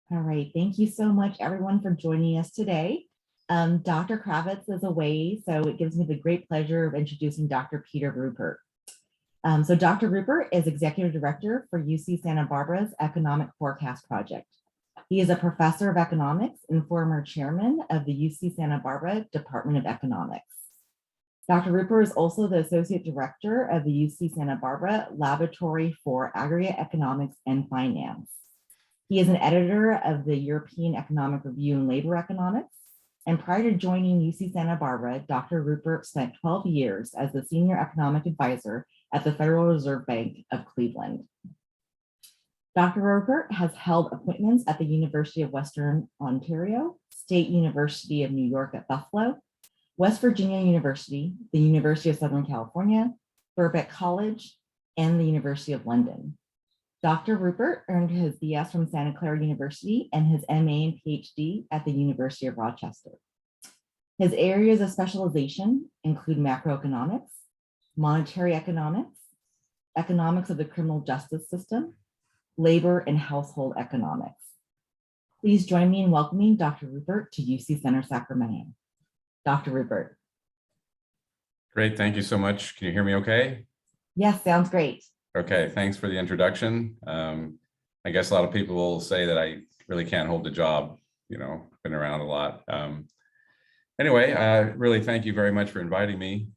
All right, thank you so much everyone for joining us today. Dr. Kravitz is away, so it gives me the great pleasure of introducing Dr. Peter Rupert. So Dr. Rupert is Executive Director for UC Santa Barbara's Economic Forecast Project. He is a professor of economics and former chairman of the UC Santa Barbara Department of Economics. Dr. Rupert is also the Associate Director of the UC Santa Barbara Laboratory for Aggregate Economics and Finance. He is an editor of the European Economic Review and Labor Economics. And prior to joining UC Santa Barbara, Dr. Rupert spent 12 years as the Senior Economic Advisor at the Federal Reserve Bank of Cleveland. Dr. Rupert has held appointments at the University of Western Ontario, State University of New York at Buffalo, West Virginia University, the University of Southern California, Birkbeck College, and the University of London. Dr. Rupert earned his BS from Santa Clara University and his MA and PhD at the University of Rochester. His areas of specialization include macroeconomics, monetary economics, economics of the criminal justice system, labor and household economics. Please join me in welcoming Dr. Rupert to UC Center Sacramento. Dr. Rupert. Great, thank you so much. Can you hear me okay? Yes, sounds great. Okay, thanks for the introduction. I guess a lot of people will say that I really can't hold the job, been around a lot. Anyway, really thank you very much for inviting me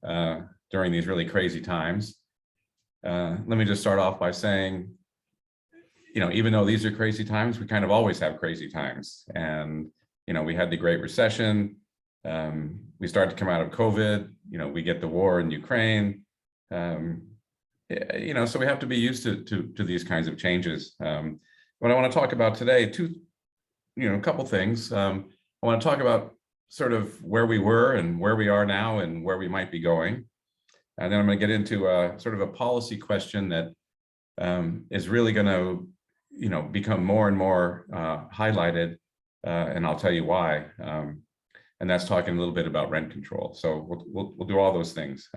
during these really crazy times. Let me just start off by saying, even though these are crazy times, we kind of always have crazy times. And, we had the Great Recession. We start to come out of COVID, we get the war in Ukraine. So we have to be used to these kinds of changes. What I want to talk about today, a couple things. I want to talk about sort of where we were and where we are now and where we might be going. And then I'm going to get into sort of a policy question that is really going to, become more and more highlighted, and I'll tell you why. And that's talking a little bit about rent control. So we'll do all those things.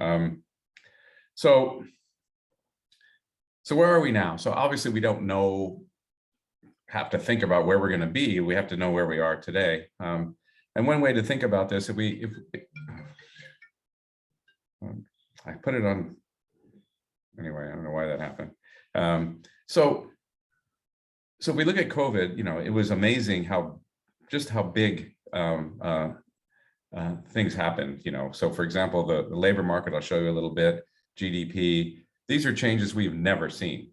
So where are we now? So obviously we don't have to think about where we're going to be. We have to know where we are today. And one way to think about this, if I put it on, anyway, I don't know why that happened. So if we look at COVID, it was amazing how big things happened, So for example, the labor market, I'll show you a little bit, GDP, these are changes we've never seen.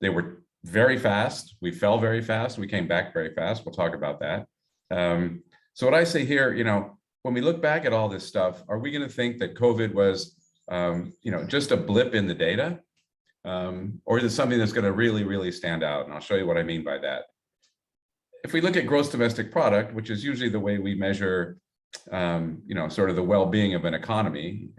They were very fast. We fell very fast. We came back very fast. We'll talk about that. So what I say here, when we look back at all this stuff, are we going to think that COVID was, just a blip in the data? Or is it something that's going to really, really stand out? And I'll show you what I mean by that. If we look at gross domestic product, which is usually the way we measure sort of the well-being of an economy,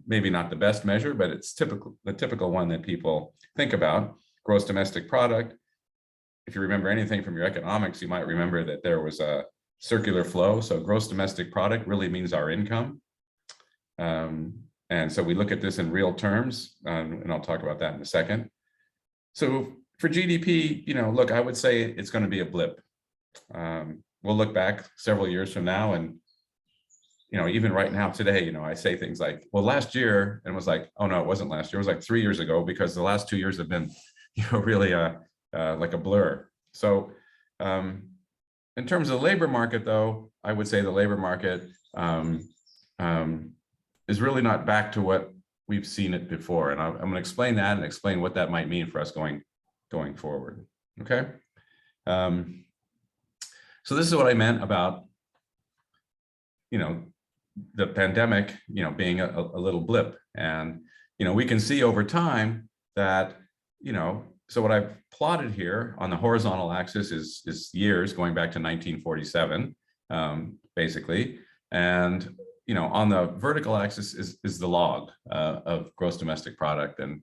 maybe not the best measure, but it's the typical one that people think about, gross domestic product. If you remember anything from your economics, you might remember that there was a circular flow. So gross domestic product really means our income. And so we look at this in real terms, and I'll talk about that in a second. So for GDP, look, I would say it's going to be a blip. We'll look back several years from now and even right now today, I say things like, well, last year, and it was like, oh no, it wasn't last year. It was like 3 years ago, because the last 2 years have been, really like a blur. So in terms of the labor market, though, I would say the labor market is really not back to what we've seen it before. And I'm going to explain that and explain what that might mean for us going forward. Okay. So this is what I meant about, the pandemic, being a little blip. And, we can see over time that, so what I've plotted here on the horizontal axis is years going back to 1947, basically. And, on the vertical axis is the log of gross domestic product. And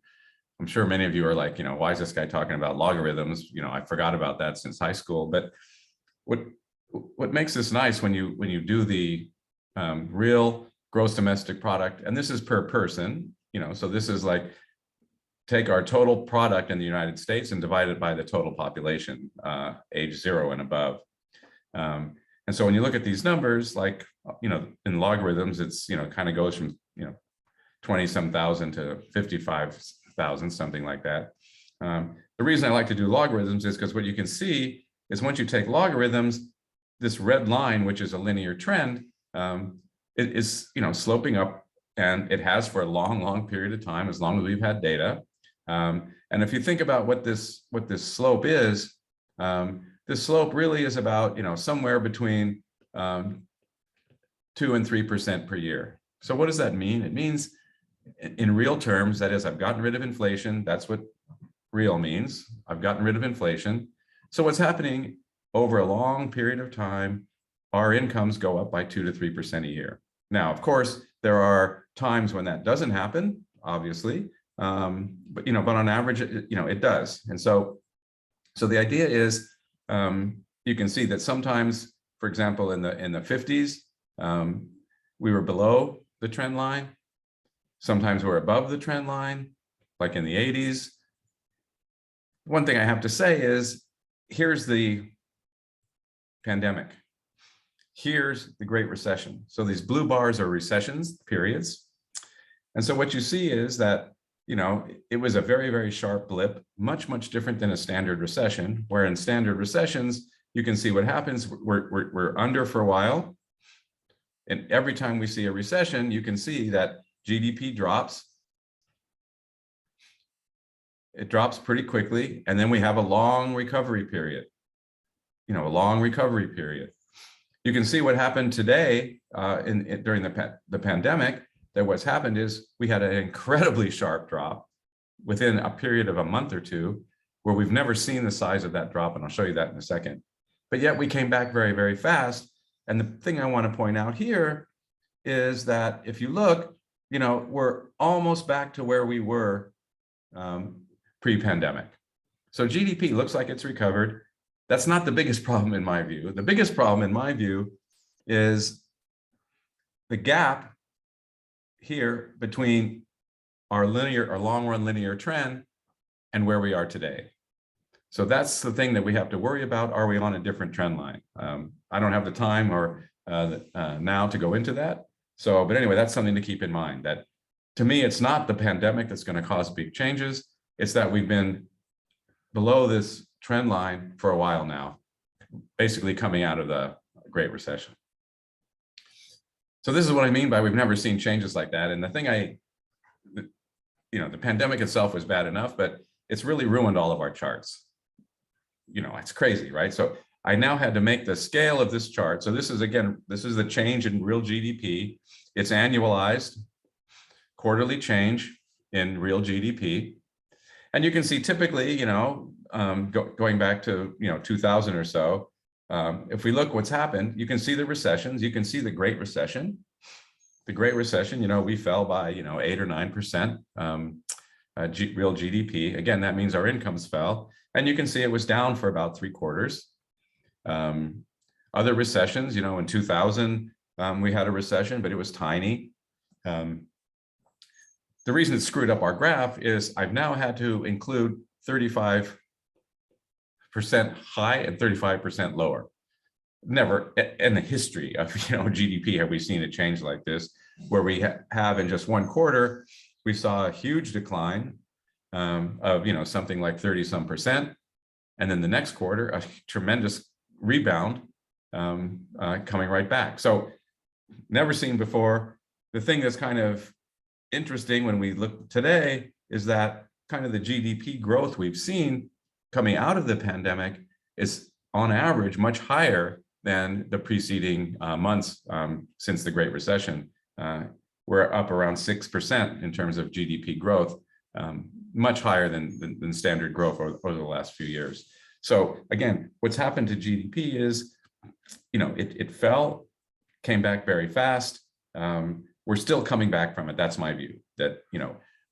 I'm sure many of you are like, why is this guy talking about logarithms? I forgot about that since high school. But what makes this nice when you do the real gross domestic product, and this is per person, so this is like take our total product in the United States and divide it by the total population, age 0 and above. And so when you look at these numbers, like, in logarithms, it's, kind of goes from, 20-some thousand to 55,000, something like that. The reason I like to do logarithms is because what you can see is once you take logarithms, this red line, which is a linear trend, it is, sloping up, and it has for a long, long period of time, as long as we've had data. And if you think about what this slope is, this slope really is about, somewhere between 2 and 3% per year. So what does that mean? It means in real terms, that is, I've gotten rid of inflation. That's what real means. I've gotten rid of inflation. So what's happening over a long period of time, our incomes go up by 2 to 3% a year. Now, of course, there are times when that doesn't happen, obviously, but on average, it does. And so the idea is, you can see that sometimes, for example, in the 50s, we were below the trend line. Sometimes we're above the trend line, like in the 80s. One thing I have to say is, here's the pandemic. Here's the Great Recession. So these blue bars are recessions, periods. And so what you see is that, it was a very, very sharp blip, much, much different than a standard recession, where in standard recessions, you can see what happens. We're under for a while. And every time we see a recession, you can see that GDP drops. It drops pretty quickly. And then we have a long recovery period, a long recovery period. You can see what happened today during the pandemic, that what's happened is we had an incredibly sharp drop within a period of a month or two, where we've never seen the size of that drop. And I'll show you that in a second. But yet we came back very, very fast. And the thing I want to point out here is that if you look, we're almost back to where we were pre-pandemic. So GDP looks like it's recovered. That's not the biggest problem in my view. The biggest problem in my view is the gap here between our long run linear trend and where we are today. So that's the thing that we have to worry about. Are we on a different trend line? I don't have the time or now to go into that. But anyway, that's something to keep in mind, that to me, it's not the pandemic that's going to cause big changes. It's that we've been below this trend line for a while now, basically coming out of the Great Recession. So this is what I mean by we've never seen changes like that. And the thing the pandemic itself was bad enough, but it's really ruined all of our charts. It's crazy, right? So I now had to make the scale of this chart. So this is the change in real GDP. It's annualized quarterly change in real GDP. And you can see typically, going back to, 2000 or so, if we look what's happened, you can see the recessions. You can see the Great Recession. The Great Recession, we fell by, 8 or 9% real GDP. Again, that means our incomes fell. And you can see it was down for about 3/4. Other recessions, in 2000, we had a recession, but it was tiny. The reason it screwed up our graph is I've now had to include 35% high and 35% lower. Never in the history of GDP have we seen a change like this, where we have in just one quarter, we saw a huge decline of something like 30-some%, and then the next quarter a tremendous rebound coming right back. So never seen before. The thing that's kind of interesting when we look today is that kind of the GDP growth we've seen coming out of the pandemic is on average much higher than the preceding months since the Great Recession. We're up around 6% in terms of GDP growth, much higher than standard growth over the last few years. So again, what's happened to GDP is, it fell, came back very fast. We're still coming back from it. That's my view. That,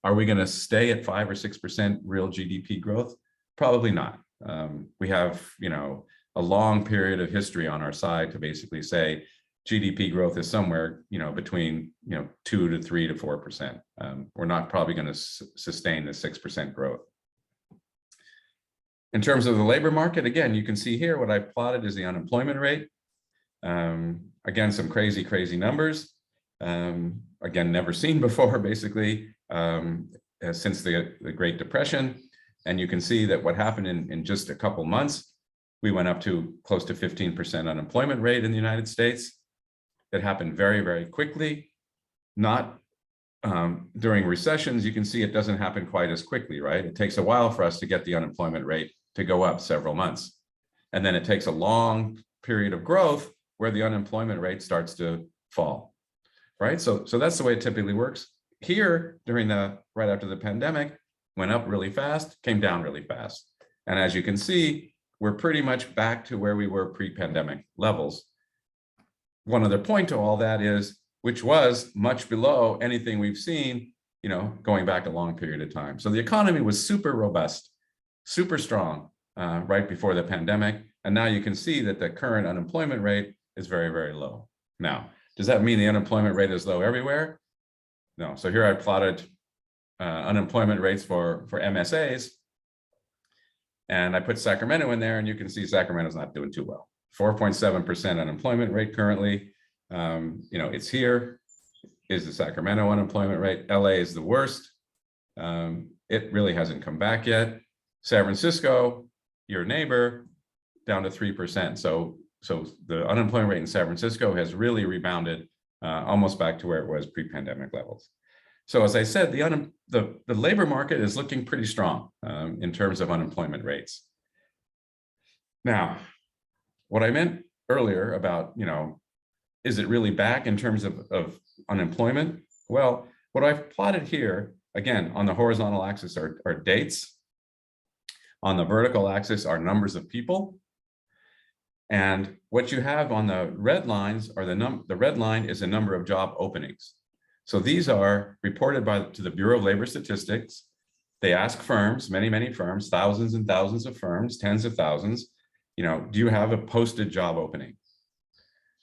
are we going to stay at 5 or 6% real GDP growth? Probably not. We have, a long period of history on our side to basically say GDP growth is somewhere, between, 2 to 3 to 4%. We're not probably going to sustain the 6% growth. In terms of the labor market, again, you can see here what I plotted is the unemployment rate. Again, some crazy numbers. Again, never seen before, basically, since the Great Depression. And you can see that what happened in just a couple months, we went up to close to 15% unemployment rate in the United States. It happened very quickly. Not during recessions, you can see it doesn't happen quite as quickly, right? It takes a while for us to get the unemployment rate to go up several months. And then it takes a long period of growth where the unemployment rate starts to fall, right? So that's the way it typically works. Here, right after the pandemic, went up really fast, came down really fast. And as you can see, we're pretty much back to where we were pre-pandemic levels. One other point to all that is, which was much below anything we've seen, going back a long period of time. So the economy was super robust, super strong right before the pandemic. And now you can see that the current unemployment rate is very low. Now, does that mean the unemployment rate is low everywhere? No. So here I plotted unemployment rates for MSAs. And I put Sacramento in there, and you can see Sacramento's not doing too well. 4.7% unemployment rate currently. It's here is the Sacramento unemployment rate. LA is the worst. It really hasn't come back yet. San Francisco, your neighbor, down to 3%. So the unemployment rate in San Francisco has really rebounded almost back to where it was pre-pandemic levels. So as I said, the labor market is looking pretty strong in terms of unemployment rates. Now, what I meant earlier about, is it really back in terms of unemployment? Well, what I've plotted here, again, on the horizontal axis are dates. On the vertical axis are numbers of people. And what you have on the red lines are the red line is the number of job openings. So these are reported to the Bureau of Labor Statistics. They ask firms, many firms, thousands and thousands of firms, tens of thousands, do you have a posted job opening?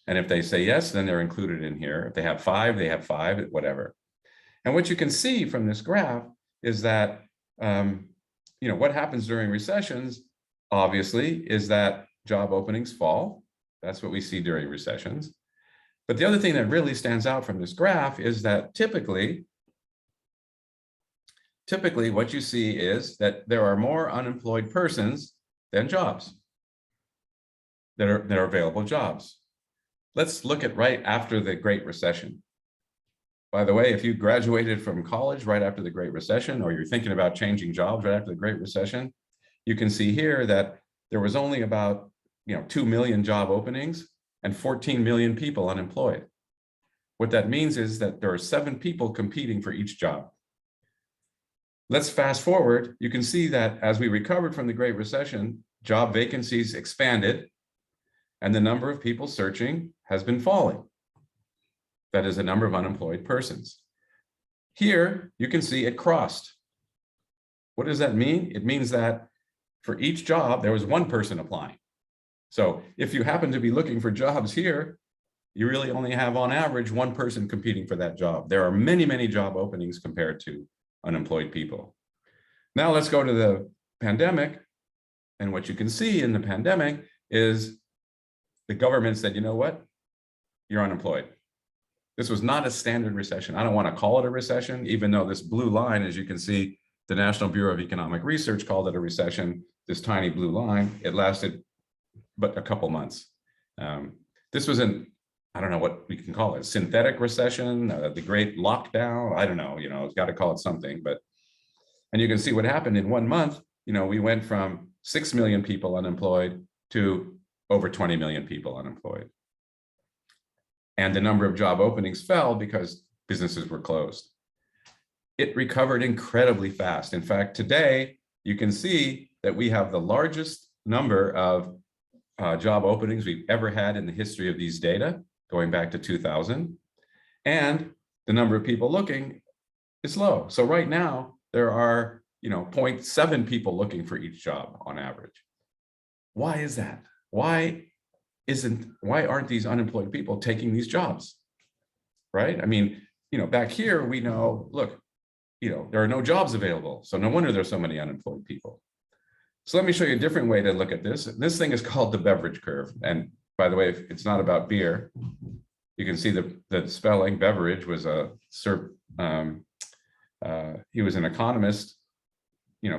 And if they say yes, then they're included in here. If they have 5, they have 5, whatever. And what you can see from this graph is that, what happens during recessions, obviously, is that job openings fall. That's what we see during recessions. But the other thing that really stands out from this graph is that typically what you see is that there are more unemployed persons than jobs that are available jobs. Let's look at right after the Great Recession. By the way, if you graduated from college right after the Great Recession, or you're thinking about changing jobs right after the Great Recession, you can see here that there was only about 2 million job openings and 14 million people unemployed. What that means is that there are 7 people competing for each job. Let's fast forward. You can see that as we recovered from the Great Recession, job vacancies expanded and the number of people searching has been falling. That is the number of unemployed persons. Here, you can see it crossed. What does that mean? It means that for each job, there was 1 person applying. So if you happen to be looking for jobs here, you really only have on average 1 person competing for that job. There are many job openings compared to unemployed people. Now let's go to the pandemic. And what you can see in the pandemic is the government said, you know what? You're unemployed. This was not a standard recession. I don't want to call it a recession, even though this blue line, as you can see, the National Bureau of Economic Research called it a recession, this tiny blue line. It lasted but a couple months. This was I don't know what we can call it, synthetic recession, the great lockdown. I don't know, it's got to call it something. And you can see what happened in 1 month. We went from 6 million people unemployed to over 20 million people unemployed. And the number of job openings fell because businesses were closed. It recovered incredibly fast. In fact, today, you can see that we have the largest number of job openings we've ever had in the history of these data, going back to 2000. And the number of people looking is low. So right now, there are 0.7 people looking for each job on average. Why is that? Why why aren't these unemployed people taking these jobs, right? I mean, back here, we know, look, there are no jobs available. So no wonder there's so many unemployed people. So let me show you a different way to look at this. This thing is called the beverage curve. And by the way, it's not about beer. You can see the spelling. Beverage was he was an economist,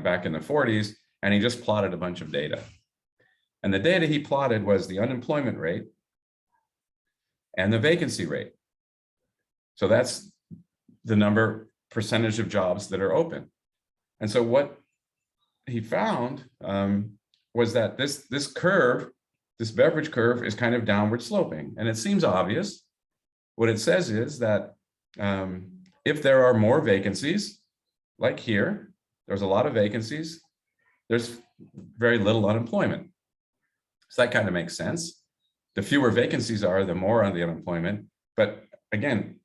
back in the 40s, and he just plotted a bunch of data. And the data he plotted was the unemployment rate and the vacancy rate. So that's the percentage of jobs that are open. And so what he found was that this curve, this beverage curve, is kind of downward sloping. And it seems obvious. What it says is that if there are more vacancies, like here, there's a lot of vacancies, there's very little unemployment. So that kind of makes sense. The fewer vacancies are, the more on the unemployment. But again,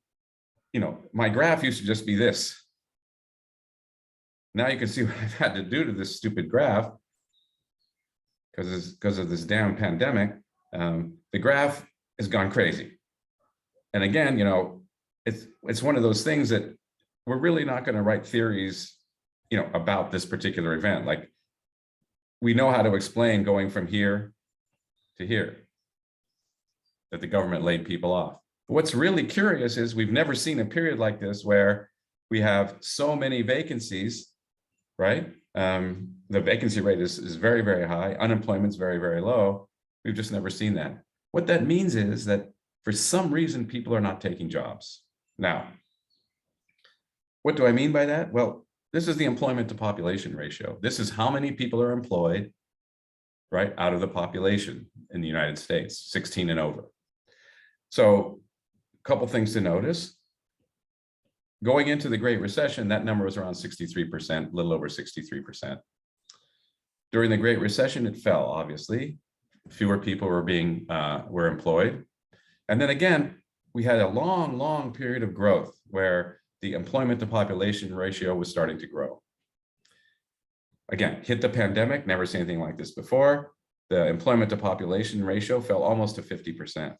my graph used to just be this. Now you can see what I've had to do to this stupid graph because of this damn pandemic. The graph has gone crazy. And again, it's one of those things that we're really not going to write theories, about this particular event. Like, we know how to explain going from here to here, that the government laid people off. But what's really curious is we've never seen a period like this where we have so many vacancies, right? The vacancy rate is very, very high. Unemployment's very, very low. We've just never seen that. What that means is that for some reason, people are not taking jobs. Now, what do I mean by that? Well, this is the employment to population ratio. This is how many people are employed, right, out of the population in the United States, 16 and over. So a couple things to notice. Going into the Great Recession, that number was around 63%, a little over 63%. During the Great Recession, it fell, obviously. Fewer people were employed. And then again, we had a long, long period of growth where the employment to population ratio was starting to grow. Again, hit the pandemic, never seen anything like this before. The employment to population ratio fell almost to 50%.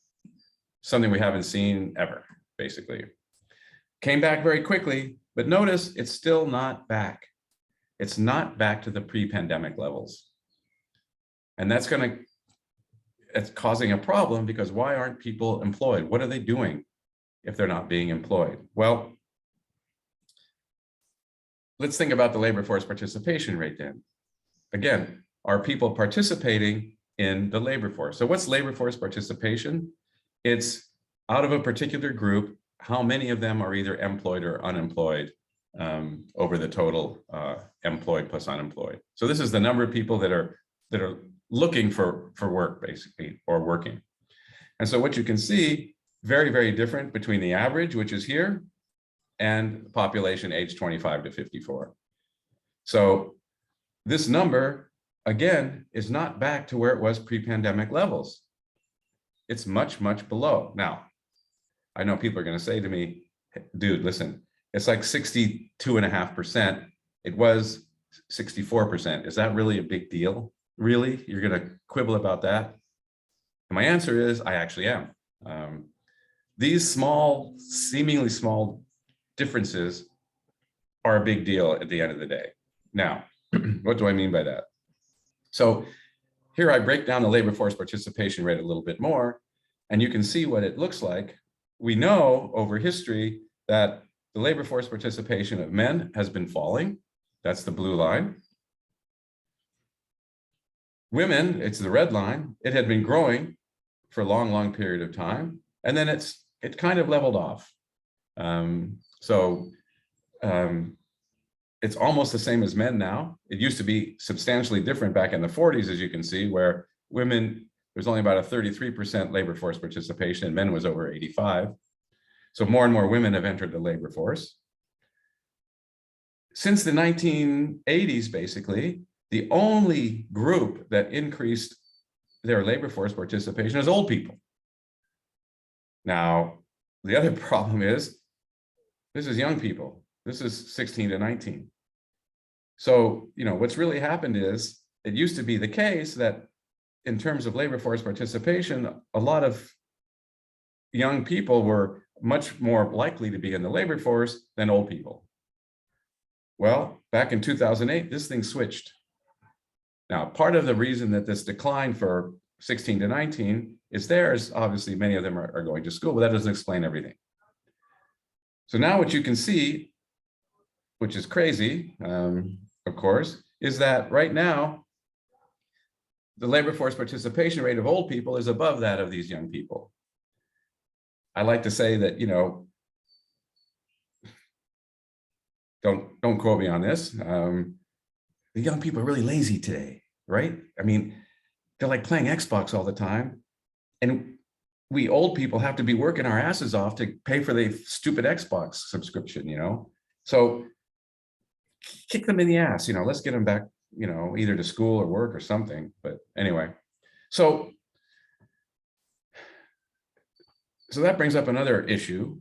Something we haven't seen ever, basically. Came back very quickly, but notice it's still not back. It's not back to the pre-pandemic levels. And it's causing a problem, because why aren't people employed? What are they doing if they're not being employed? Well, let's think about the labor force participation rate then. Again, are people participating in the labor force? So what's labor force participation? It's out of a particular group, how many of them are either employed or unemployed over the total employed plus unemployed. So this is the number of people that are looking for work, basically, or working. And so what you can see, very, very different between the average, which is here, and the population age 25 to 54. So this number, again, is not back to where it was pre-pandemic levels. It's much, much below. Now, I know people are going to say to me, dude, listen, it's like 62.5%. It was 64%. Is that really a big deal? Really? You're going to quibble about that? And my answer is, I actually am. These small, seemingly small differences are a big deal at the end of the day. Now, what do I mean by that? So here I break down the labor force participation rate a little bit more, and you can see what it looks like. We know over history that the labor force participation of men has been falling. That's the blue line. Women, it's the red line. It had been growing for a long, long period of time, and then it kind of leveled off. It's almost the same as men now. It used to be substantially different back in the 40s, as you can see, where women, there's only about a 33% labor force participation, and men was over 85. So more and more women have entered the labor force. Since the 1980s, basically, the only group that increased their labor force participation is old people. Now, the other problem is, this is young people. This is 16 to 19. So, what's really happened is, it used to be the case that in terms of labor force participation, a lot of young people were much more likely to be in the labor force than old people. Well, back in 2008, this thing switched. Now, part of the reason that this decline for 16 to 19 is there is obviously many of them are going to school, but that doesn't explain everything. So now what you can see, which is crazy, of course, is that right now, the labor force participation rate of old people is above that of these young people. I like to say that, don't quote me on this. The young people are really lazy today, right? I mean, they're like playing Xbox all the time. And we old people have to be working our asses off to pay for the stupid Xbox subscription, So kick them in the ass, let's get them back, either to school or work or something. But anyway, so that brings up another issue,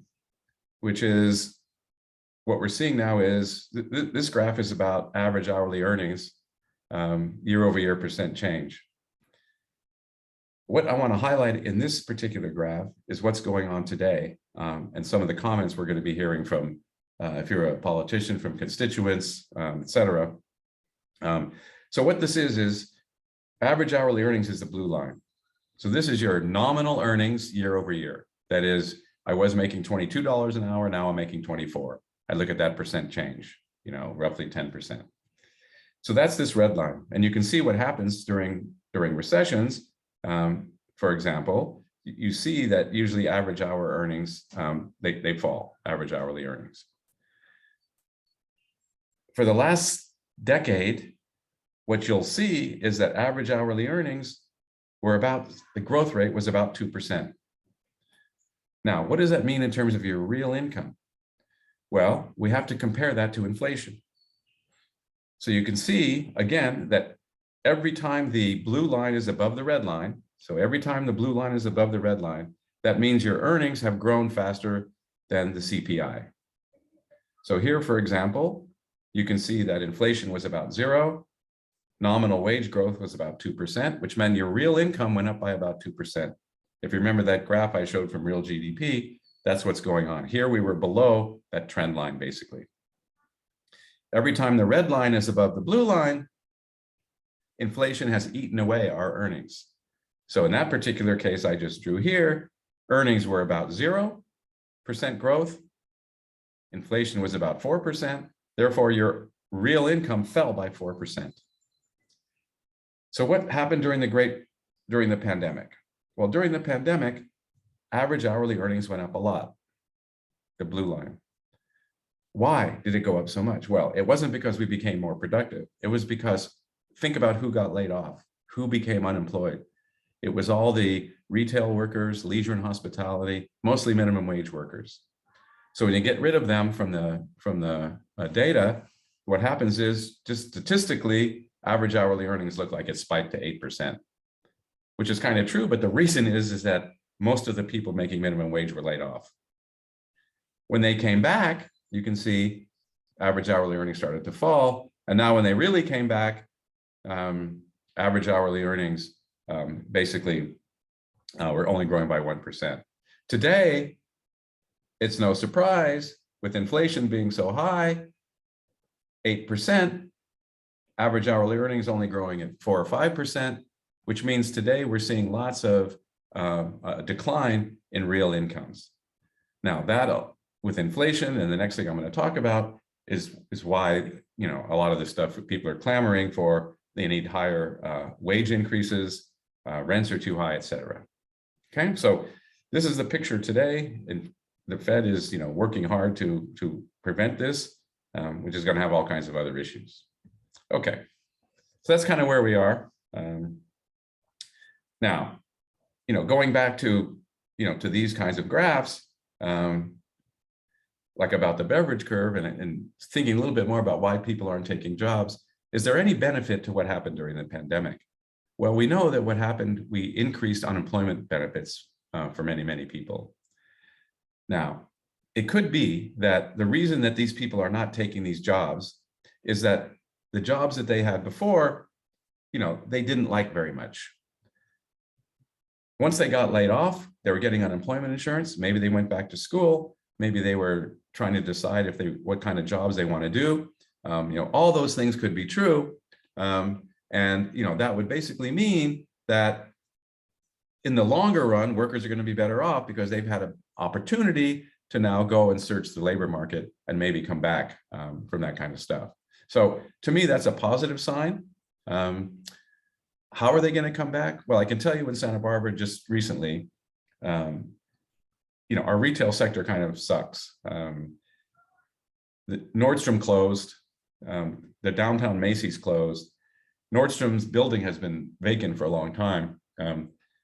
which is what we're seeing now is this graph is about average hourly earnings, year-over-year percent change. What I want to highlight in this particular graph is what's going on today, and some of the comments we're going to be hearing from, if you're a politician, from constituents, et cetera. So what this is average hourly earnings is the blue line. So this is your nominal earnings year over year. That is, I was making $22 an hour, now I'm making 24. I look at that percent change, roughly 10%. So that's this red line. And you can see what happens during recessions. For example, you see that usually average hour earnings, they fall, average hourly earnings. For the last decade, what you'll see is that average hourly earnings were the growth rate was about 2%. Now, what does that mean in terms of your real income? Well, we have to compare that to inflation. So you can see, again, that every time the blue line is above the red line, so every time the blue line is above the red line, that means your earnings have grown faster than the CPI. So here, for example, you can see that inflation was about 0. Nominal wage growth was about 2%, which meant your real income went up by about 2%. If you remember that graph I showed from real GDP, that's what's going on. Here we were below that trend line, basically. Every time the red line is above the blue line, inflation has eaten away our earnings. So in that particular case I just drew here, earnings were about 0% growth. Inflation was about 4%. Therefore, your real income fell by 4%. So what happened during the pandemic? Well, during the pandemic, average hourly earnings went up a lot, the blue line. Why did it go up so much? Well, it wasn't because we became more productive. It was because, think about who got laid off, who became unemployed. It was all the retail workers, leisure and hospitality, mostly minimum wage workers. So when you get rid of them from the data, what happens is, just statistically, average hourly earnings look like it spiked to 8%, which is kind of true, but the reason is that most of the people making minimum wage were laid off. When they came back, you can see average hourly earnings started to fall. And now when they really came back, average hourly earnings basically were only growing by 1%. Today, it's no surprise, with inflation being so high, 8%, average hourly earnings only growing at 4 or 5%, which means today we're seeing lots of a decline in real incomes. Now that, with inflation, and the next thing I'm going to talk about is why, a lot of the stuff that people are clamoring for, they need higher wage increases, rents are too high, et cetera. Okay, so this is the picture today, and the Fed is, working hard to prevent this, which is going to have all kinds of other issues. Okay, so that's kind of where we are. Now, going back to, to these kinds of graphs, like about the beverage curve, and thinking a little bit more about why people aren't taking jobs, is there any benefit to what happened during the pandemic? Well, we know that what happened, we increased unemployment benefits for many, many people. Now, it could be that the reason that these people are not taking these jobs is that the jobs that they had before, they didn't like very much. Once they got laid off, they were getting unemployment insurance. Maybe they went back to school. Maybe they were trying to decide what kind of jobs they want to do. All those things could be true. And that would basically mean that in the longer run, workers are going to be better off because they've had an opportunity to now go and search the labor market and maybe come back from that kind of stuff. So to me, that's a positive sign. How are they going to come back? Well, I can tell you in Santa Barbara just recently, our retail sector kind of sucks. The Nordstrom closed, the downtown Macy's closed. Nordstrom's building has been vacant for a long time.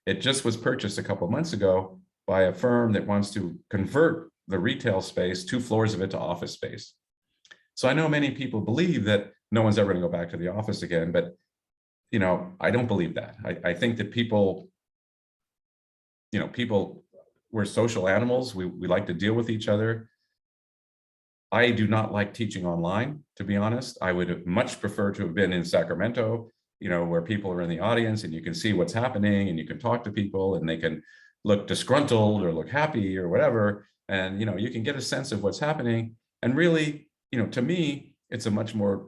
It just was purchased a couple of months ago by a firm that wants to convert the retail space, 2 floors of it, to office space. So I know many people believe that no one's ever going to go back to the office again, but I don't believe that. I think that people, we're social animals. We like to deal with each other. I do not like teaching online, to be honest. I would have much prefer to have been in Sacramento, where people are in the audience and you can see what's happening and you can talk to people and they can look disgruntled or look happy or whatever. And, you can get a sense of what's happening. And really, to me, it's a much more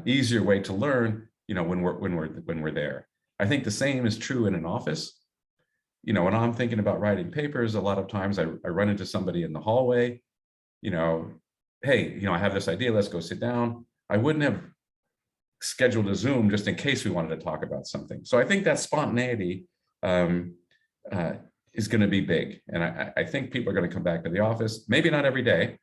easier way to learn, when we're there. I think the same is true in an office. When I'm thinking about writing papers, a lot of times I run into somebody in the hallway, hey, I have this idea, let's go sit down. I wouldn't have scheduled a Zoom just in case we wanted to talk about something. So I think that spontaneity is going to be big. And I think people are going to come back to the office, maybe not every day,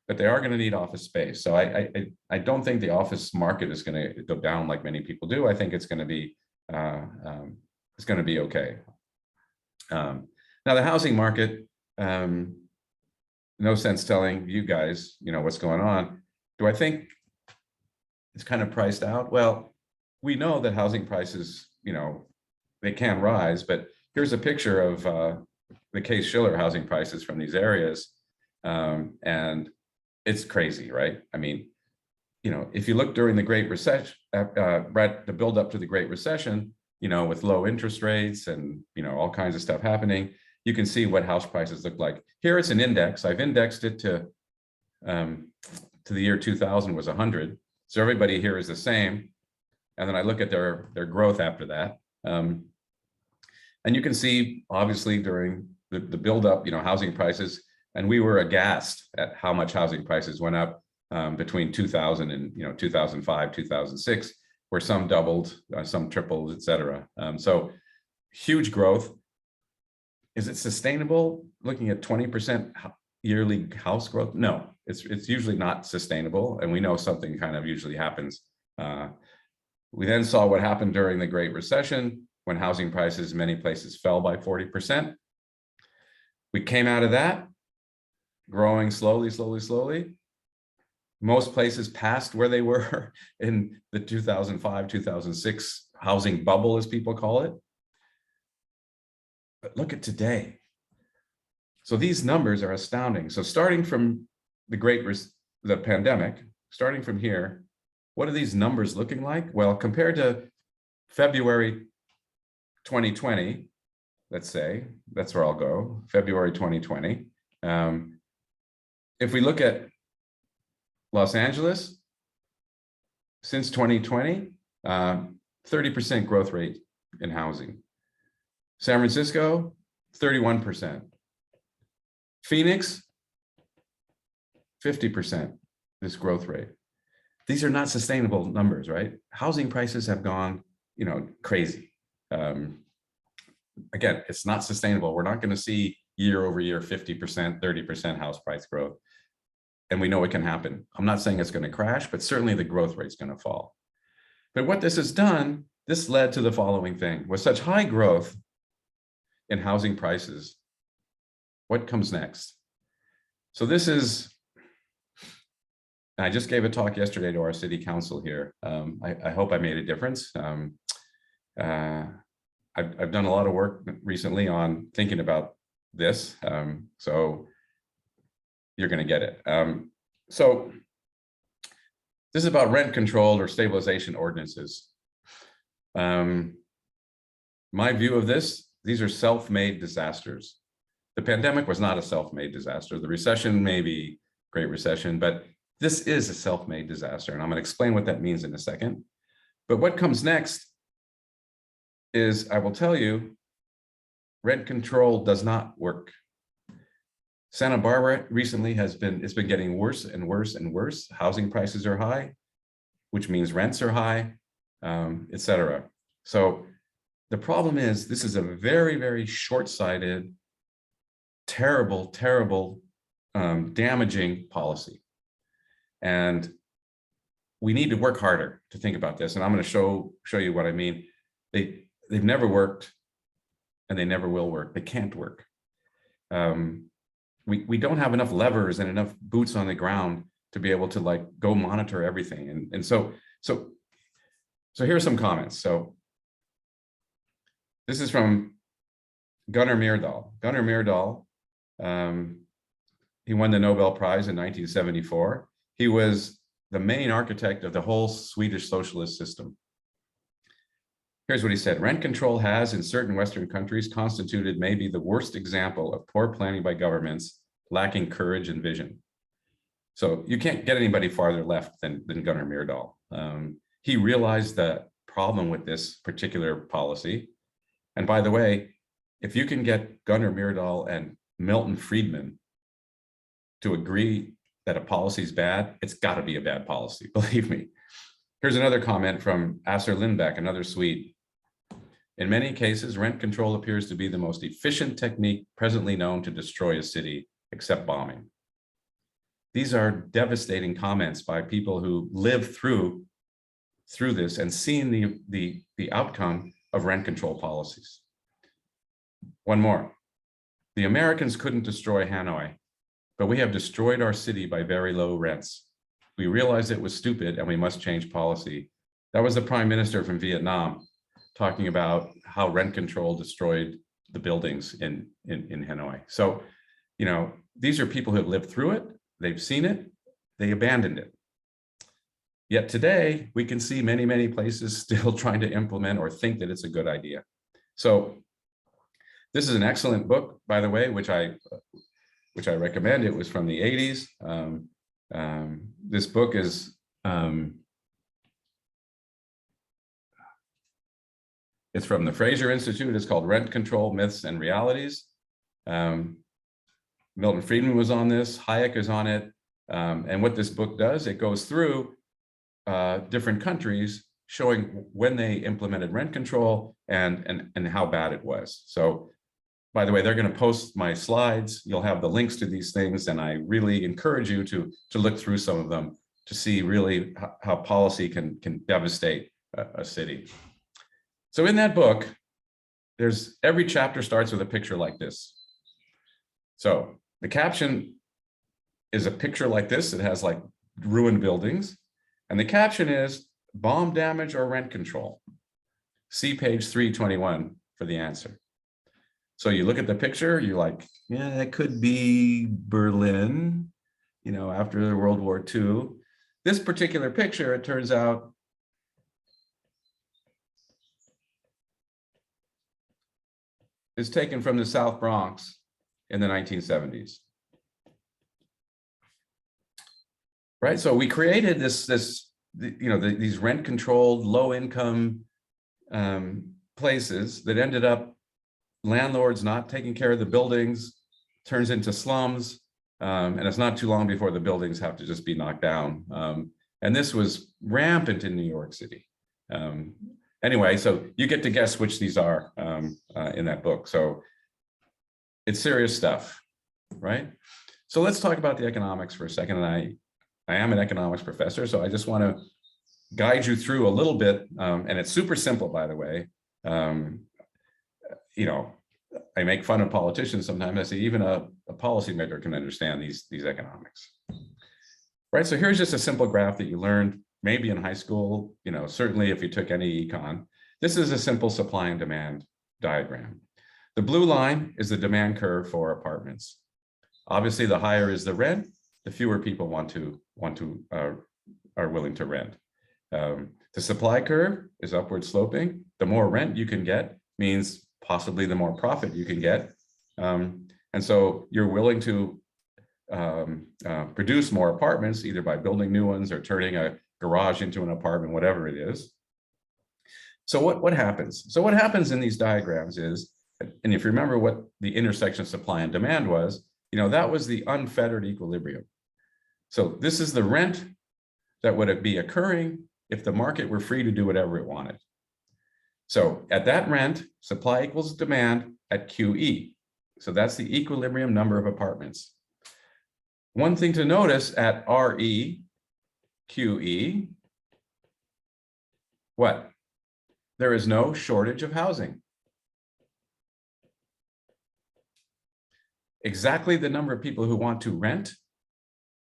but they are going to need office space. So I don't think the office market is going to go down like many people do. I think it's going to be okay. Now the housing market, no sense telling you guys, what's going on. Do I think it's kind of priced out? Well, we know that housing prices, they can rise, but here's a picture of the Case-Shiller housing prices from these areas. And it's crazy, right? I mean, if you look during the Great Recession, the build up to the Great Recession, with low interest rates and, all kinds of stuff happening, you can see what house prices look like. Here it's an index. I've indexed it to the year 2000 was 100. So everybody here is the same. And then I look at their growth after that. And you can see, obviously, during the buildup, housing prices, and we were aghast at how much housing prices went up between 2000 and 2005, 2006, where some doubled, some tripled, et cetera. So huge growth. Is it sustainable? Looking at 20% yearly house growth? No, it's usually not sustainable. And we know something kind of usually happens. We then saw what happened during the Great Recession when housing prices in many places fell by 40%. We came out of that, growing slowly, slowly, slowly. Most places passed where they were in the 2005, 2006 housing bubble, as people call it. But look at today. So these numbers are astounding. So starting from the pandemic, starting from here, what are these numbers looking like? Well, compared to February 2020, let's say, that's where I'll go, February 2020. If we look at Los Angeles, since 2020, 30% growth rate in housing. San Francisco, 31%. Phoenix, 50%, this growth rate. These are not sustainable numbers, right? Housing prices have gone, crazy. Again, it's not sustainable. We're not going to see year over year 50%, 30% house price growth. And we know it can happen. I'm not saying it's going to crash, but certainly the growth rate is going to fall. But what this has done, this led to the following thing. With such high growth in housing prices, what comes next? So this is, I just gave a talk yesterday to our city council here. I hope I made a difference. I've done a lot of work recently on thinking about this. So you're going to get it. So this is about rent control or stabilization ordinances. my view of this, these are self-made disasters. The pandemic was not a self-made disaster. The recession may be Great Recession, but this is a self-made disaster. And I'm going to explain what that means in a second. But what comes next is, I will tell you, rent control does not work. Santa Barbara recently it's been getting worse and worse and worse. Housing prices are high, which means rents are high, et cetera. So the problem is, this is a very, very short-sighted, terrible, terrible, damaging policy. And we need to work harder to think about this. And I'm going to show you what I mean. They've never worked, and they never will work. They can't work. We don't have enough levers and enough boots on the ground to be able to like go monitor everything. And so here are some comments. So this is from Gunnar Myrdal. Gunnar Myrdal, he won the Nobel Prize in 1974. He was the main architect of the whole Swedish socialist system. Here's what he said: rent control has, in certain Western countries, constituted maybe the worst example of poor planning by governments lacking courage and vision. So you can't get anybody farther left than Gunnar Myrdal. He realized the problem with this particular policy. And by the way, if you can get Gunnar Myrdal and Milton Friedman to agree that a policy is bad, it's got to be a bad policy, believe me. Here's another comment from Assar Lindbeck, another Swede. In many cases, rent control appears to be the most efficient technique presently known to destroy a city, except bombing. These are devastating comments by people who lived through this and seen the outcome of rent control policies. One more. The Americans couldn't destroy Hanoi, but we have destroyed our city by very low rents. We realized it was stupid and we must change policy. That was the Prime Minister from Vietnam talking about how rent control destroyed the buildings in Hanoi. So, you know, these are people who have lived through it, they've seen it, they abandoned it. Yet today, we can see many, many places still trying to implement or think that it's a good idea. So this is an excellent book, by the way, which I recommend. It was from the 80s. This book is, it's from the Fraser Institute. It's called Rent Control, Myths and Realities. Milton Friedman was on this, Hayek is on it. And what this book does, it goes through different countries showing when they implemented rent control and how bad it was. So, by the way, they're going to post my slides. You'll have the links to these things, and I really encourage you to look through some of them to see really how policy can devastate a city. So in that book, every chapter starts with a picture like this. So the caption is a picture like this. It has like ruined buildings, and the caption is bomb damage or rent control. See page 321 for the answer. So you look at the picture, you're like, yeah, it could be Berlin, you know, after World War II. This particular picture, it turns out, is taken from the South Bronx in the 1970s. Right, so we created these rent-controlled, low-income places that ended up landlords not taking care of the buildings, turns into slums, and it's not too long before the buildings have to just be knocked down. And this was rampant in New York City. Anyway, so you get to guess which these are in that book. So it's serious stuff, right? So let's talk about the economics for a second. And I am an economics professor, so I just want to guide you through a little bit. And it's super simple, by the way. You know, I make fun of politicians sometimes. I say even a policymaker can understand these economics, right? So here's just a simple graph that you learned maybe in high school, you know, certainly if you took any econ. This is a simple supply and demand diagram. The blue line is the demand curve for apartments. Obviously, the higher is the rent, the fewer people are willing to rent. The supply curve is upward sloping. The more rent you can get, means possibly the more profit you can get. And so you're willing to produce more apartments, either by building new ones or turning a garage into an apartment, whatever it is. So what happens? So what happens in these diagrams is, and if you remember what the intersection of supply and demand was, that was the unfettered equilibrium. So this is the rent that would be occurring if the market were free to do whatever it wanted. So at that rent, supply equals demand at QE. So that's the equilibrium number of apartments. One thing to notice at RE, QE, what? There is no shortage of housing. Exactly the number of people who want to rent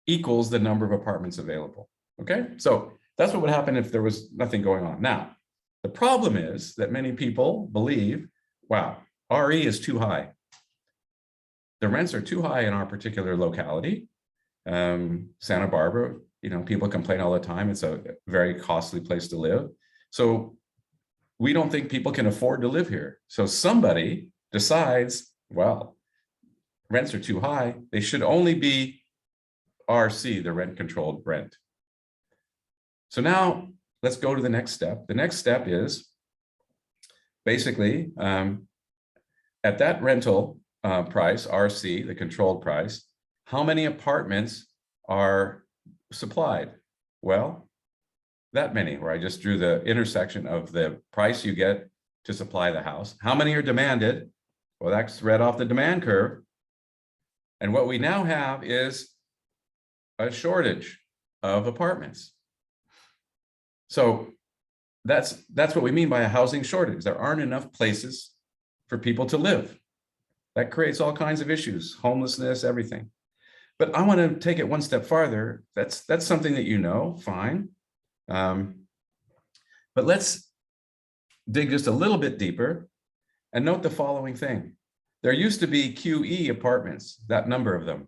equals the number of apartments available. Okay, so that's what would happen if there was nothing going on. Now, the problem is that many people believe, wow, RE is too high. The rents are too high in our particular locality. Santa Barbara, people complain all the time. It's a very costly place to live. So we don't think people can afford to live here. So somebody decides, well, rents are too high. They should only be RC, the rent controlled rent. So now let's go to the next step. The next step is basically at that rental price, RC, the controlled price, how many apartments are supplied? Well, that many, where I just drew the intersection of the price you get to supply the house. How many are demanded? Well, that's read off the demand curve. And what we now have is a shortage of apartments. So that's what we mean by a housing shortage. There aren't enough places for people to live. That creates all kinds of issues, homelessness, everything. But I want to take it one step farther. That's something that fine. But let's dig just a little bit deeper and note the following thing. There used to be QE apartments, that number of them.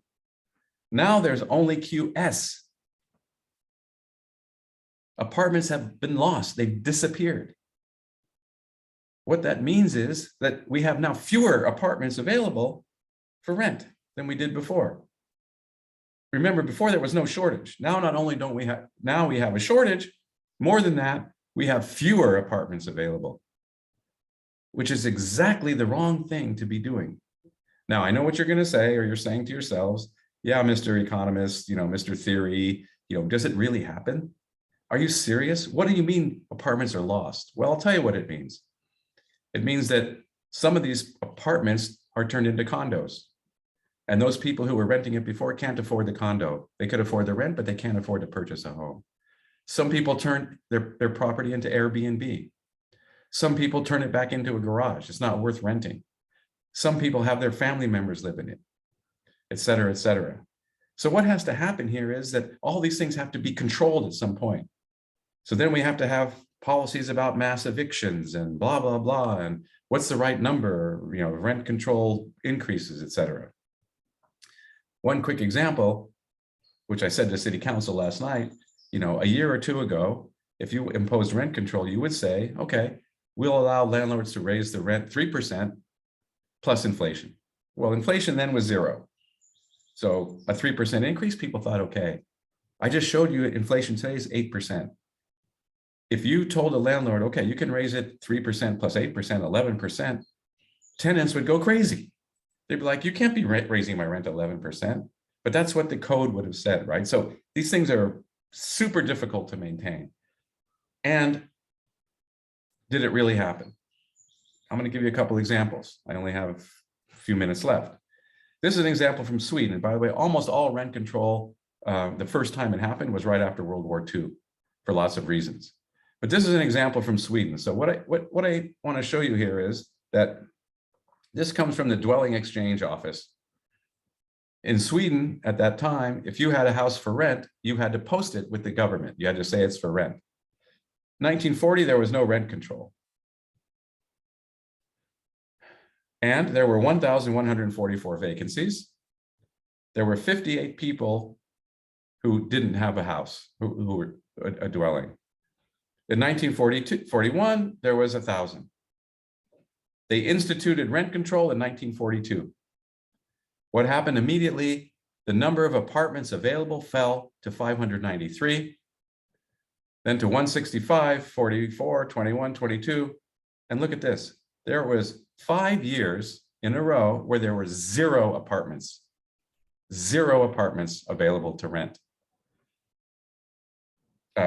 Now there's only QS. Apartments have been lost, they've disappeared. What that means is that we have now fewer apartments available for rent than we did before. Remember, before there was no shortage. Now, not only don't we have, now we have a shortage, more than that, we have fewer apartments available, which is exactly the wrong thing to be doing. Now, I know what you're going to say, or you're saying to yourselves, yeah, Mr. Economist, Mr. Theory, does it really happen? Are you serious? What do you mean apartments are lost? Well, I'll tell you what it means. It means that some of these apartments are turned into condos. And those people who were renting it before can't afford the condo. They could afford the rent, but they can't afford to purchase a home. Some people turn their property into Airbnb. Some people turn it back into a garage. It's not worth renting. Some people have their family members live in it, et cetera, et cetera. So what has to happen here is that all these things have to be controlled at some point. So then we have to have policies about mass evictions and blah, blah, blah, and what's the right number, rent control increases, et cetera. One quick example, which I said to City Council last night, a year or two ago, if you imposed rent control, you would say, okay, we'll allow landlords to raise the rent 3% plus inflation. Well, inflation then was 0. So a 3% increase, people thought, okay, I just showed you inflation today is 8%. If you told a landlord, okay, you can raise it 3% plus 8%, 11%, tenants would go crazy. They'd be like, you can't be raising my rent 11%, but that's what the code would have said, right? So these things are super difficult to maintain. And did it really happen? I'm going to give you a couple examples. I only have a few minutes left. This is an example from Sweden. And by the way, almost all rent control, the first time it happened was right after World War II for lots of reasons. But this is an example from Sweden. So what I want to show you here is that this comes from the Dwelling Exchange Office. In Sweden at that time, if you had a house for rent, you had to post it with the government. You had to say it's for rent. 1940, there was no rent control. And there were 1,144 vacancies. There were 58 people who didn't have a house, who were a dwelling. In 1941, there was 1,000. They instituted rent control in 1942. What happened immediately? The number of apartments available fell to 593, then to 165, 44, 21, 22. And look at this. There was 5 years in a row where there were zero apartments available to rent.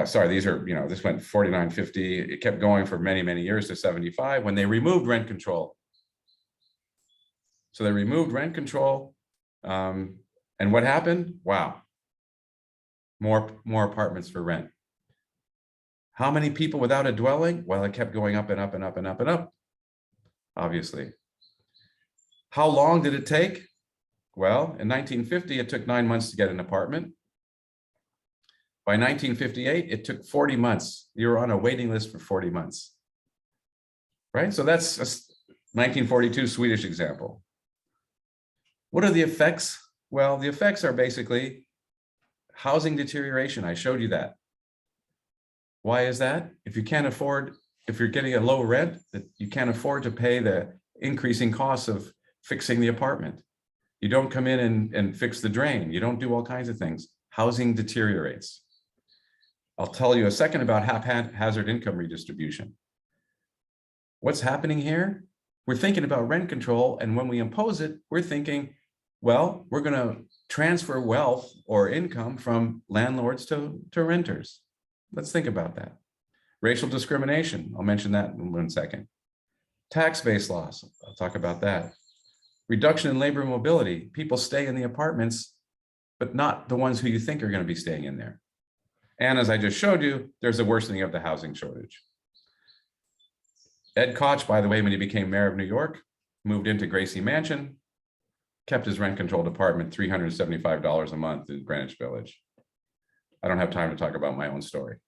Sorry, these are, this went 49, 50. It kept going for many, many years to 75 when they removed rent control. So they removed rent control. And what happened? Wow. More apartments for rent. How many people without a dwelling? Well, it kept going up and up and up and up and up, obviously. How long did it take? Well, in 1950, it took 9 months to get an apartment. By 1958, it took 40 months. You were on a waiting list for 40 months, right? So that's a 1942 Swedish example. What are the effects? Well, the effects are basically housing deterioration. I showed you that. Why is that? If you're getting a low rent, that you can't afford to pay the increasing costs of fixing the apartment. You don't come in and fix the drain. You don't do all kinds of things. Housing deteriorates. I'll tell you a second about haphazard income redistribution. What's happening here? We're thinking about rent control, and when we impose it, we're thinking, well, we're going to transfer wealth or income from landlords to renters. Let's think about that. Racial discrimination, I'll mention that in 1 second. Tax-based loss, I'll talk about that. Reduction in labor mobility, people stay in the apartments, but not the ones who you think are going to be staying in there. And as I just showed you, there's a worsening of the housing shortage. Ed Koch, by the way, when he became mayor of New York, moved into Gracie Mansion, kept his rent-controlled apartment $375 a month in Greenwich Village. I don't have time to talk about my own story.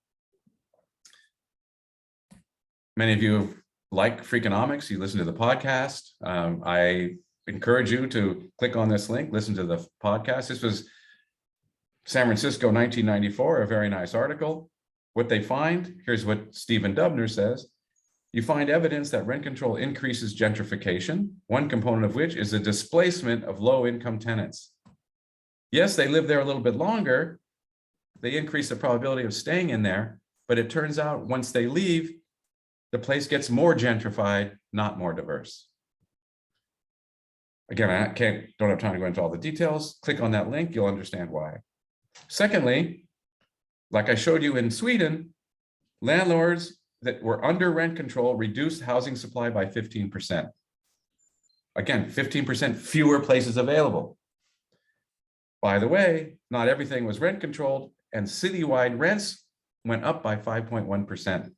Many of you like Freakonomics, you listen to the podcast. I encourage you to click on this link, listen to the podcast. This was San Francisco, 1994, a very nice article. What they find, here's what Stephen Dubner says. You find evidence that rent control increases gentrification, one component of which is the displacement of low-income tenants. Yes, they live there a little bit longer. They increase the probability of staying in there, but it turns out once they leave, the place gets more gentrified, not more diverse. Again, don't have time to go into all the details. Click on that link, you'll understand why. Secondly, like I showed you in Sweden, landlords that were under rent control reduced housing supply by 15%. Again, 15% fewer places available. By the way, not everything was rent controlled, and citywide rents went up by 5.1%.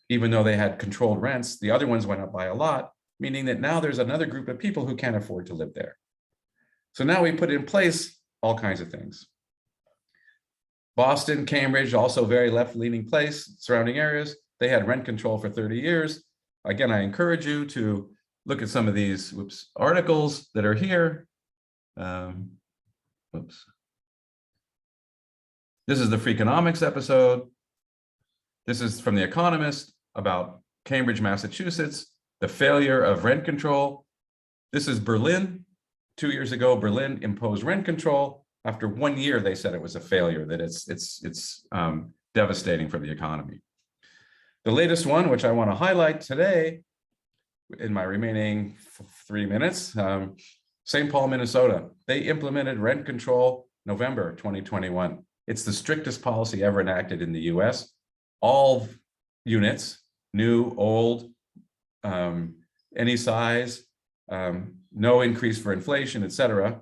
Even though they had controlled rents, the other ones went up by a lot, meaning that now there's another group of people who can't afford to live there. So now we put in place all kinds of things. Boston, Cambridge, also very left-leaning place, surrounding areas. They had rent control for 30 years. Again, I encourage you to look at some of these articles that are here. This is the Freakonomics episode. This is from The Economist about Cambridge, Massachusetts, the failure of rent control. This is Berlin. 2 years ago, Berlin imposed rent control. After 1 year, they said it was a failure, that it's devastating for the economy. The latest one, which I want to highlight today in my remaining 3 minutes, St. Paul, Minnesota. They implemented rent control November 2021. It's the strictest policy ever enacted in the US. All units, new, old, any size, no increase for inflation, et cetera.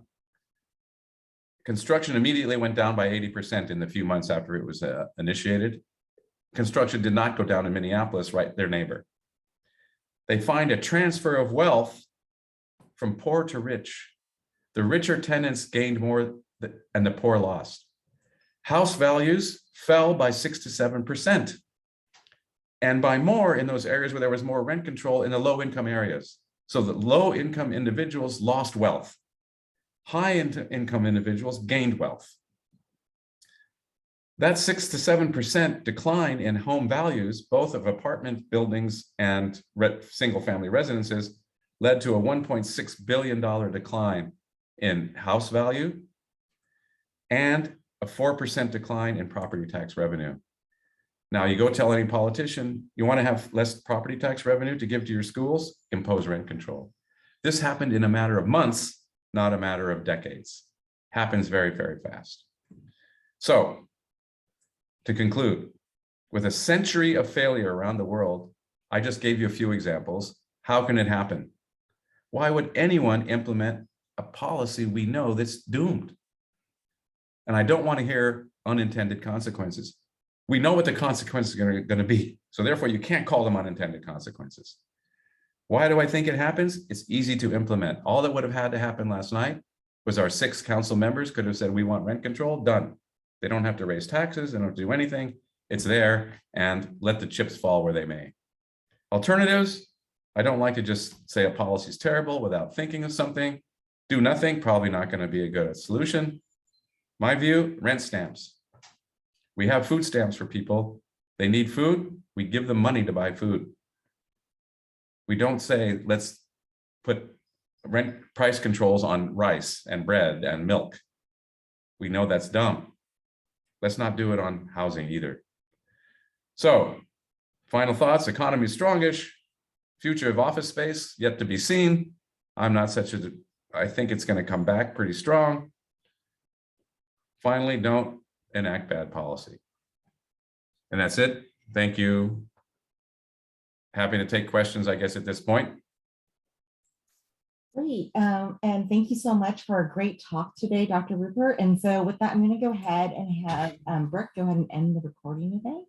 Construction immediately went down by 80% in the few months after it was initiated. Construction did not go down in Minneapolis, right, their neighbor. They find a transfer of wealth from poor to rich. The richer tenants gained more and the poor lost. House values fell by 6 to 7%, and by more in those areas where there was more rent control in the low-income areas. So the low-income individuals lost wealth. High-income individuals gained wealth. That 6 to 7% decline in home values, both of apartment buildings and single family residences, led to a $1.6 billion decline in house value and a 4% decline in property tax revenue. Now you go tell any politician, you want to have less property tax revenue to give to your schools, impose rent control. This happened in a matter of months, not a matter of decades. Happens very, very fast. So to conclude, with a century of failure around the world, I just gave you a few examples. How can it happen? Why would anyone implement a policy we know that's doomed? And I don't want to hear unintended consequences. We know what the consequences are going to be. So therefore, you can't call them unintended consequences. Why do I think it happens? It's easy to implement. All that would have had to happen last night was our 6 council members could have said, we want rent control, done. They don't have to raise taxes. They don't have to do anything. It's there, and let the chips fall where they may. Alternatives, I don't like to just say a policy is terrible without thinking of something. Do nothing, probably not going to be a good solution. My view, rent stamps. We have food stamps for people. They need food. We give them money to buy food. We don't say, let's put rent price controls on rice and bread and milk. We know that's dumb. Let's not do it on housing either. So, final thoughts, economy is strongish. Future of office space, yet to be seen. I think it's going to come back pretty strong. Finally, don't enact bad policy. And that's it. Thank you. Happy to take questions, I guess, at this point. Great. And thank you so much for a great talk today, Dr. Rupert. And so with that, I'm going to go ahead and have Brooke go ahead and end the recording today.